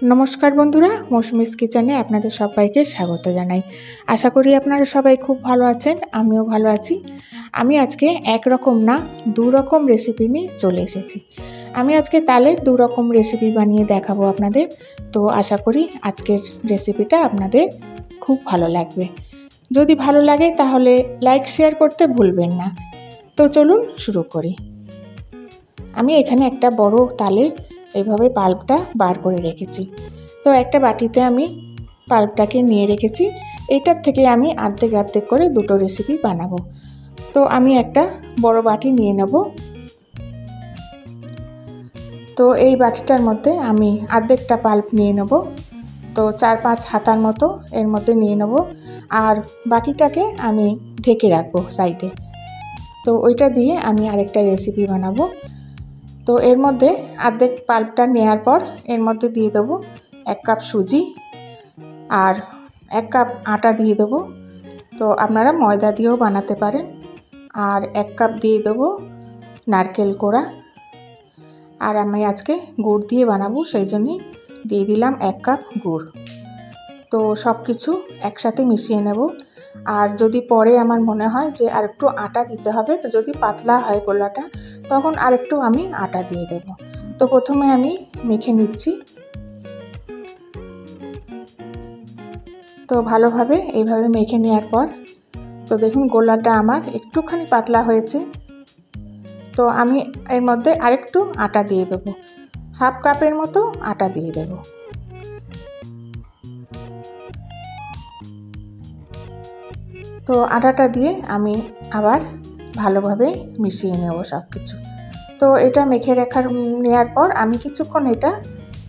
নমস্কার বন্ধুরা, মৌসুমিস কিচেনে আপনাদের সবাইকে স্বাগত জানাই। আশা করি আপনারা সবাই খুব ভালো আছেন, আমিও ভালো আছি। আমি আজকে একরকম না দু রকম রেসিপি নিয়ে চলে এসেছি। আমি আজকে তালের দু রকম রেসিপি বানিয়ে দেখাবো আপনাদের। তো আশা করি আজকের রেসিপিটা আপনাদের খুব ভালো লাগবে। যদি ভালো লাগে তাহলে লাইক শেয়ার করতে ভুলবেন না। তো চলুন শুরু করি। আমি এখানে একটা বড় তালের এইভাবে পাল্পটা বার করে রেখেছি। তো একটা বাটিতে আমি পাল্পটাকে নিয়ে রেখেছি। এটার থেকে আমি অর্ধেক অর্ধেক করে দুটো রেসিপি বানাবো। তো আমি একটা বড় বাটি নিয়ে নেব। তো এই বাটিটার মধ্যে আমি অর্ধেকটা পাল্প নিয়ে নেব। তো 4-5 হাতার মতো এর মধ্যে নিয়ে নেব, আর বাকিটাকে আমি ঢেকে রাখবো সাইডে। তো ওইটা দিয়ে আমি আরেকটা রেসিপি বানাবো। তো এর মধ্যে অর্ধেক পাল্পটা নেওয়ার পর এর মধ্যে দিয়ে দেবো 1 কাপ সুজি আর 1 কাপ আটা দিয়ে দেবো। তো আপনারা ময়দা দিয়েও বানাতে পারেন। আর 1 কাপ দিয়ে দেবো নারকেল কোড়া। আর আমি আজকে গুড় দিয়ে বানাবো, সেই জন্যই দিয়ে দিলাম 1 কাপ গুড়। তো সব কিছু একসাথে মিশিয়ে নেব। আর যদি পরে আমার মনে হয় যে আরেকটু আটা দিতে হবে, যদি পাতলা হয় গোলাটা, তখন আরেকটু আমি আটা দিয়ে দেব। তো প্রথমে আমি মেখে নিচ্ছি। তো ভালোভাবে এইভাবে মেখে নেওয়ার পর তো দেখুন গোলাটা আমার একটুখানি পাতলা হয়েছে। তো আমি এর মধ্যে আরেকটু আটা দিয়ে দেব, 1/2 কাপের মতো আটা দিয়ে দেব। তো আটাটা দিয়ে আমি আবার ভালোভাবে মিশিয়ে নেব সব কিছু। তো এটা মেখে নেওয়ার পর আমি কিছুক্ষণ এটা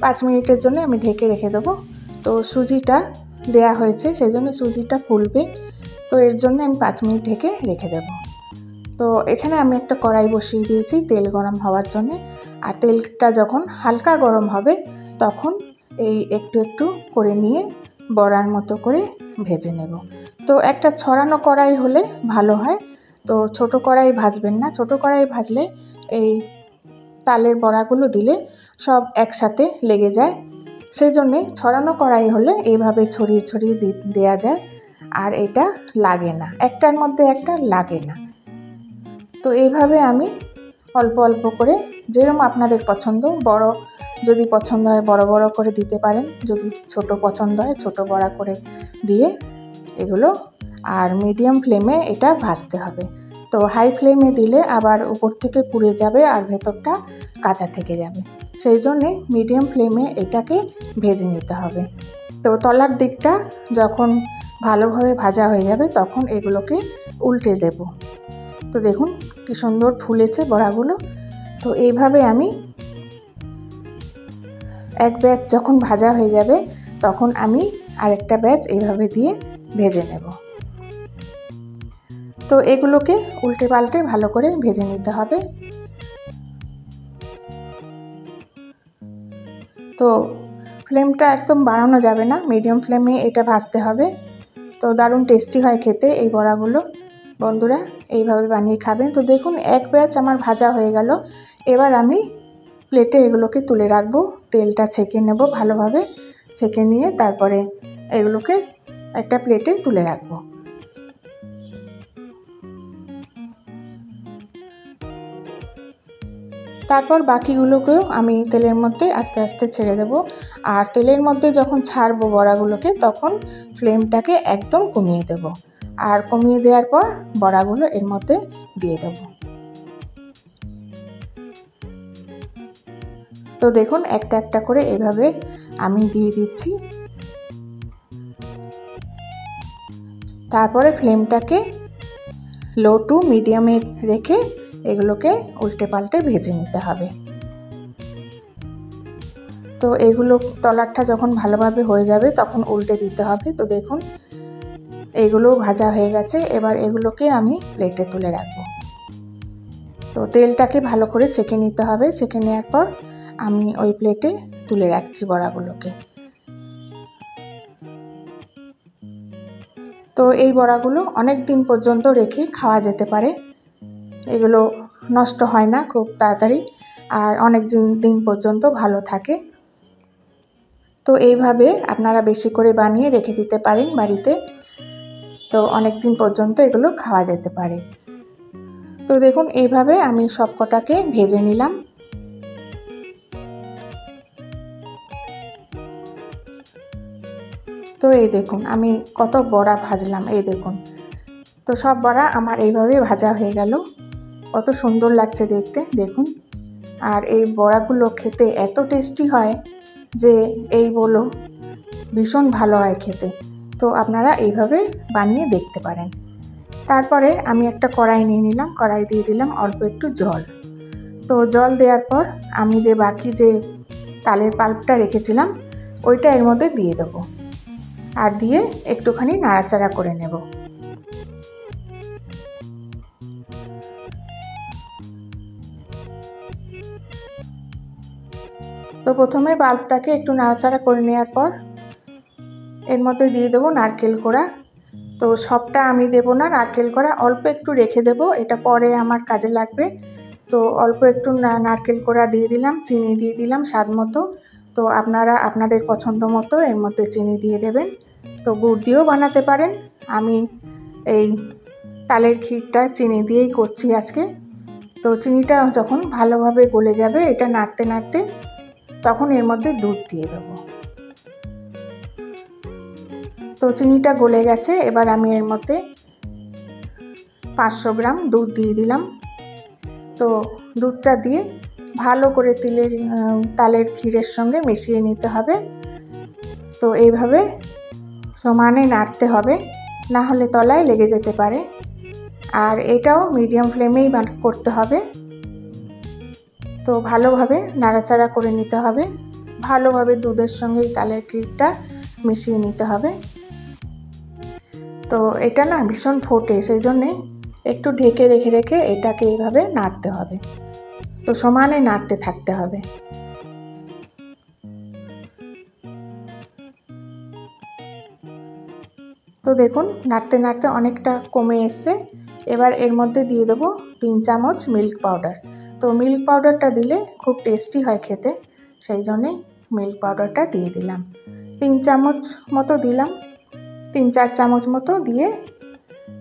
5 মিনিটের জন্য আমি ঢেকে রেখে দেবো। তো সুজিটা দেয়া হয়েছে, সেই জন্য সুজিটা ফুলবে। তো এর জন্য আমি 5 মিনিট ঢেকে রেখে দেব। তো এখানে আমি একটা কড়াই বসিয়ে দিয়েছি তেল গরম হওয়ার জন্য। আর তেলটা যখন হালকা গরম হবে তখন এই একটু একটু করে নিয়ে বড়ার মতো করে ভেজে নেব। তো একটা ছড়ানো কড়াই হলে ভালো হয়। তো ছোট কড়াই ভাজবেন না, ছোট কড়াই ভাজলে এই তালের বড়াগুলো দিলে সব একসাথে লেগে যায়। সেই জন্যে ছড়ানো কড়াই হলে এইভাবে ছড়িয়ে ছড়িয়ে দেওয়া যায়, আর এটা লাগে না, একটার মধ্যে একটা লাগে না। তো এইভাবে আমি অল্প অল্প করে, যেরকম আপনাদের পছন্দ, বড় যদি পছন্দ হয় বড় বড় করে দিতে পারেন, যদি ছোট পছন্দ হয় ছোট বড়া করে দিয়ে এগুলো। আর মিডিয়াম ফ্লেমে এটা ভাজতে হবে। তো হাই ফ্লেমে দিলে আবার উপর থেকে পুড়ে যাবে আর ভেতরটা কাঁচা থেকে যাবে, সেই জন্যে মিডিয়াম ফ্লেমে এটাকে ভেজে নিতে হবে। তো তলার দিকটা যখন ভালোভাবে ভাজা হয়ে যাবে তখন এগুলোকে উল্টে দেব। তো দেখুন কি সুন্দর ফুলেছে বড়াগুলো। তো এইভাবে আমি এক ব্যাচ যখন ভাজা হয়ে যাবে তখন আমি আরেকটা ব্যাচ এইভাবে দিয়ে ভেজে নেব। তো এগুলোকে উল্টে পাল্টে ভালো করে ভেজে নিতে হবে। তো ফ্লেমটা একদম বাড়ানো যাবে না, মিডিয়াম ফ্লেমে এটা ভাজতে হবে। তো দারুণ টেস্টি হয় খেতে এই বড়াগুলো। বন্ধুরা এইভাবে বানিয়ে খাবেন। তো দেখুন এক ব্যাচ আমার ভাজা হয়ে গেল। এবার আমি প্লেটে এগুলোকে তুলে রাখবো। তেলটা ছেঁকে নেব ভালোভাবে, ছেঁকে নিয়ে তারপরে এগুলোকে একটা প্লেটে তুলে রাখবো। তারপর বাকিগুলোকেও আমি তেলের মধ্যে আস্তে আস্তে ছেড়ে দেব। আর তেলের মধ্যে যখন ছাড়বো বড়াগুলোকে তখন ফ্লেমটাকে একদম কমিয়ে দেব। আর কমিয়ে দেওয়ার পর বড়াগুলো এর মধ্যে দিয়ে দেব। তো দেখুন একটা একটা করে এভাবে আমি দিয়ে দিচ্ছি। তারপরে ফ্লেমটাকে লো টু মিডিয়ামে রেখে এগুলোকে উল্টে পাল্টে ভেজে নিতে হবে। তো এগুলো তলারটা যখন ভালোভাবে হয়ে যাবে তখন উল্টে দিতে হবে। তো দেখুন এগুলো ভাজা হয়ে গেছে। এবার এগুলোকে আমি প্লেটে তুলে রাখবো। তো তেলটাকে ভালো করে ছেঁকে নিতে হবে। ছেঁকে নেওয়ার পর আমি ওই প্লেটে তুলে রাখছি বড়াগুলোকে। তো এই বড়াগুলো অনেক দিন পর্যন্ত রেখে খাওয়া যেতে পারে। এগুলো নষ্ট হয় না খুব তাড়াতাড়ি, আর অনেক দিন পর্যন্ত ভালো থাকে। তো এইভাবে আপনারা বেশি করে বানিয়ে রেখে দিতে পারেন বাড়িতে, তো অনেক দিন পর্যন্ত এগুলো খাওয়া যেতে পারে। তো দেখুন এইভাবে আমি সব কটাকে ভেজে নিলাম। তো এই দেখুন আমি কত বড়া ভাজলাম, এই দেখুন। তো সব বড়া আমার এইভাবে ভাজা হয়ে গেল। কত সুন্দর লাগছে দেখতে, দেখুন। আর এই বড়াগুলো খেতে এত টেস্টি হয় যে এই বলো, ভীষণ ভালো হয় খেতে। তো আপনারা এইভাবে বানিয়ে দেখতে পারেন। তারপরে আমি একটা কড়াই নিয়ে নিলাম, কড়াই দিয়ে দিলাম অল্প একটু জল। তো জল দেওয়ার পর আমি যে বাকি যে তালের পাল্পটা রেখেছিলাম ওইটা এর মধ্যে দিয়ে দেবো, আর দিয়ে একটুখানি নাড়াচাড়া করে নেব। তো প্রথমে বাল্বটাকে একটু নাড়াচাড়া করে নেওয়ার পর এর মধ্যে দিয়ে দেবো নারকেল কোড়া। তো সবটা আমি দেব না, নারকেল কোড়া অল্প একটু রেখে দেব, এটা পরে আমার কাজে লাগবে। তো অল্প একটু নারকেল কোড়া দিয়ে দিলাম, চিনি দিয়ে দিলাম স্বাদ মতো। তো আপনারা আপনাদের পছন্দ মতো এর মধ্যে চিনি দিয়ে দেবেন। তো গুড় দিয়েও বানাতে পারেন, আমি এই তালের ক্ষীরটা চিনি দিয়েই করছি আজকে। তো চিনিটা যখন ভালোভাবে গলে যাবে, এটা নাড়তে নাড়তে তখন এর মধ্যে দুধ দিয়ে দেবো। তো চিনিটা গলে গেছে, এবার আমি এর মধ্যে 500 গ্রাম দুধ দিয়ে দিলাম। তো দুধটা দিয়ে ভালো করে তালের ক্ষীরের সঙ্গে মিশিয়ে নিতে হবে। তো এইভাবে সমানে নাড়তে হবে, না হলে তলায় লেগে যেতে পারে। আর এটাও মিডিয়াম ফ্লেমেই করতে হবে। তো ভালোভাবে নাড়াচাড়া করে নিতে হবে, ভালোভাবে দুধের সঙ্গে তালের ক্ষীরটা মিশিয়ে নিতে হবে। তো এটা না ভীষণ ফোটে, সেই জন্যে একটু ঢেকে রেখে রেখে এটাকে এইভাবে নাড়তে হবে। তো সমানে নাড়তে থাকতে হবে। তো দেখুন নাড়তে নাড়তে অনেকটা কমে এসছে। এবার এর মধ্যে দিয়ে দেবো 3 চামচ মিল্ক পাউডার। তো মিল্ক পাউডারটা দিলে খুব টেস্টি হয় খেতে, সেই জন্যে মিল্ক পাউডারটা দিয়ে দিলাম। 3 চামচ মতো দিলাম, 3-4 চামচ মতো দিয়ে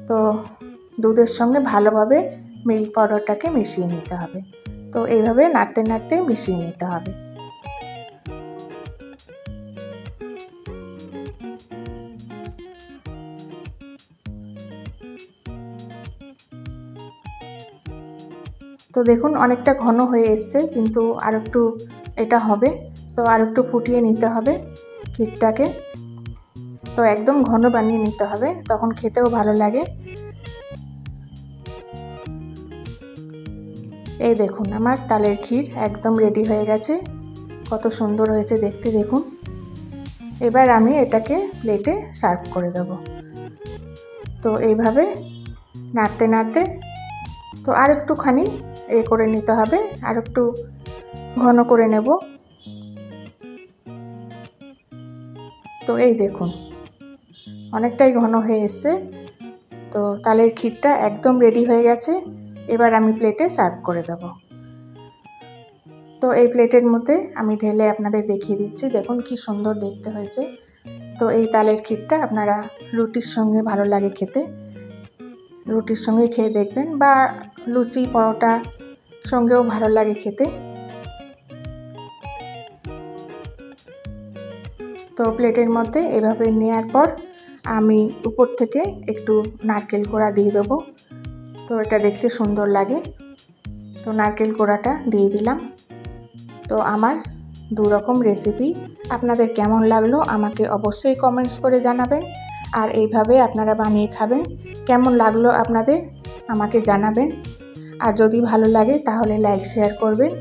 তো দুধের সঙ্গে ভালোভাবে মিল্ক পাউডারটাকে মিশিয়ে নিতে হবে। তো এইভাবে নাড়তে নাড়তে মিশিয়ে নিতে হবে। তো দেখুন অনেকটা ঘন হয়ে এসছে, কিন্তু আর একটু এটা হবে। তো আর একটু ফুটিয়ে নিতে হবে ক্ষীরটাকে। তো একদম ঘন বানিয়ে নিতে হবে, তখন খেতেও ভালো লাগে। এই দেখুন আমার তালের ক্ষীর একদম রেডি হয়ে গেছে, কত সুন্দর হয়েছে দেখতে দেখুন। এবার আমি এটাকে প্লেটে সার্ভ করে দেব। তো এইভাবে নাড়তে নাড়তে তো আর একটুখানি করে নিতে হবে, আর একটু ঘন করে নেব। তো এই দেখুন অনেকটাই ঘন হয়ে এসছে। তো তালের ক্ষীরটা একদম রেডি হয়ে গেছে, এবার আমি প্লেটে সার্ভ করে দেব। তো এই প্লেটের মধ্যে আমি ঢেলে আপনাদের দেখিয়ে দিচ্ছি, দেখুন কি সুন্দর দেখতে হয়েছে। তো এই তালের ক্ষীরটা আপনারা রুটির সঙ্গে ভালো লাগে খেতে, রুটির সঙ্গে খেয়ে দেখবেন, বা লুচি পরোটা সঙ্গেও ভালো লাগে খেতে। তো প্লেটের মধ্যে এভাবে নেওয়ার পর আমি উপর থেকে একটু নারকেল কোড়া দিয়ে দেবো, তো এটা দেখতে সুন্দর লাগে। তো নারকেল কোড়াটা দিয়ে দিলাম। তো আমার 2 রকম রেসিপি আপনাদের কেমন লাগলো আমাকে অবশ্যই কমেন্টস করে জানাবেন। আর এইভাবে আপনারা বানিয়ে খাবেন, কেমন লাগলো আপনাদের আমাকে জানাবেন। আর যদি ভালো লাগে তাহলে লাইক শেয়ার করবেন,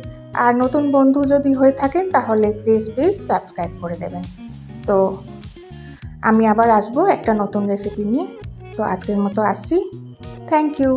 আর নতুন বন্ধু যদি হয়ে থাকেন তাহলে প্লিজ সাবস্ক্রাইব করে দেবেন। তো আমি আবার আসবো একটা নতুন রেসিপি নিয়ে। তো আজকের মতো আসছি, থ্যাংক ইউ।